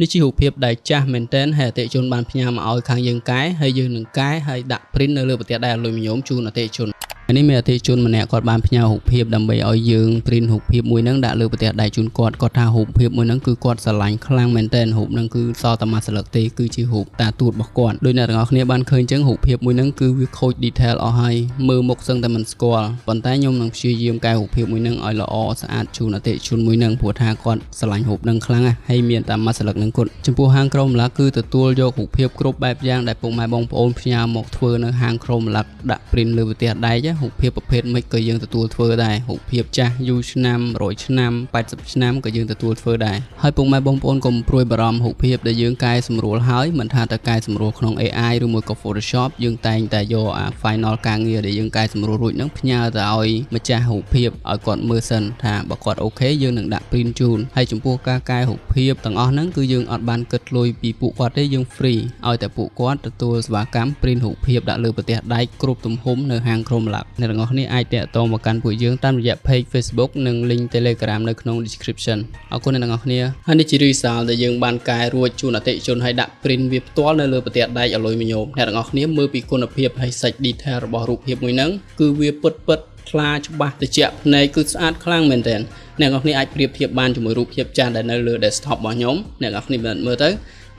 នេះជារូបភាពដែលចាស់មែនទែនហើយអតិថិជនបានផ្ញើមកឲ្យខាងយើងកែហើយយើងនឹងកែហើយដាក់ print នៅលើប្រទេសដែលលុយញោមជូនអតិថិជននេះមានអតិថិជនម្នាក់គាត់បានផ្ញើរូបភាពដើម្បីឲ្យយើង print រូបភាពមួយហ្នឹងដាក់លើប្រទេសដៃជូនគាត់គាត់ថារូបភាពមួយហ្នឹងគឺគាត់ស្រឡាញ់ខ្លាំងមែនទែនរូបហ្នឹងគឺសល់តែមួយស្លឹកទេគឺជារូបតាទូតរបស់គាត់ដោយអ្នកទាំងអស់គ្នាបានឃើញអញ្ចឹងរូបភាពមួយហ្នឹងគឺវាខូច detail អស់ហើយមើលមុខសឹងតែមិនស្គាល់ប៉ុន្តែខ្ញុំនឹងព្យាយាមកែរូបភាពមួយហ្នឹងឲ្យល្អស្អាតជូនអតិថិជនមួយហ្នឹងព្រោះថាគាត់ស្រឡាញ់រូបហ្នឹងខ្លាំងណាស់ហើយមានតែមួយស្លឹកហ្នឹងគាត់ចំពោះហាងក្រុមម្លាគឺទទួលយករូបភាពគ្រប់បែបយ៉ាងដែលពុកម៉ែបងប្អូនផ្ញើមកធ្វើនៅហាងក្រុមម្លាដាក់ print លើប្រទេសដៃរូបភាពប្រភេទមិនក៏យើងទទួលធ្វើដែររូបភាពចាស់យូរឆ្នាំ100ឆ្នាំ80ឆ្នាំក៏យើងទទួលធ្វើដែរហើយពុកម៉ែបងប្អូនកុំព្រួយបារម្ភរូបភាពដែលយើងកែសម្រួលហើយមិនថាតែកែសម្រួលក្នុង AI ឬមួយក៏ Photoshop យើងតែងតែយកអា final ការងារដែលយើងកែសម្រួលរួចហ្នឹងផ្ញើទៅឲ្យម្ចាស់រូបភាពឲ្យគាត់មើលសិនថាបើគាត់អូខេយើងនឹងដាក់ print ជូនហើយចំពោះការកែរូបភាពទាំងអស់ហ្នឹងគឺយើងអត់បានគិតលុយពីពួកគាត់ទេយើង free ឲ្យតែពួកគាត់ទទួលសេវាកម្ម print រូបភាពដាក់លើប្រទេសដៃគ្រប់ទំហំនៅហាងក្រុម Lab អ្នកទាំងអស់គ្នាអាចតាក់ទងមកកាន់ពួកយើងតាមរយៈ page Facebook និង link Telegram នៅក្នុង description អរគុណអ្នកទាំងអស់គ្នាហើយនេះជា result ដែលយើងបានកែរួចជូនអតិថិជនហើយដាក់ print វាផ្ទាល់នៅលើប្រទេសដែកឲ្យលុយមញោមអ្នកទាំងអស់គ្នាមើលពីគុណភាពហើយសាច់ detail របស់រូបភាពមួយហ្នឹងគឺវាពិតថ្លាច្បាស់ត្រជាក់ភ្នែកគឺស្អាតខ្លាំងមែនទែនអ្នកទាំងអស់គ្នាអាចប្រៀបធៀបបានជាមួយរូបភាពចាស់ដែលនៅលើ desktop របស់ខ្ញុំអ្នកទាំងអស់គ្នាមើលទៅ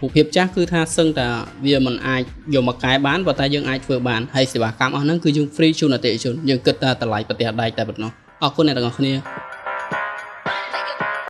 រូបភាពចាស់គឺថាសឹងតែវាមិនអាចយកមកកែបានប៉ុន្តែយើងអាចធ្វើបានហើយសេវាកម្មអស់ហ្នឹងគឺយើង free ជូនអតិថិជនយើងគិតតែតម្លៃប្រទេសដែកតែប៉ុណ្ណោះអរគុណអ្នកទាំងអស់គ្នា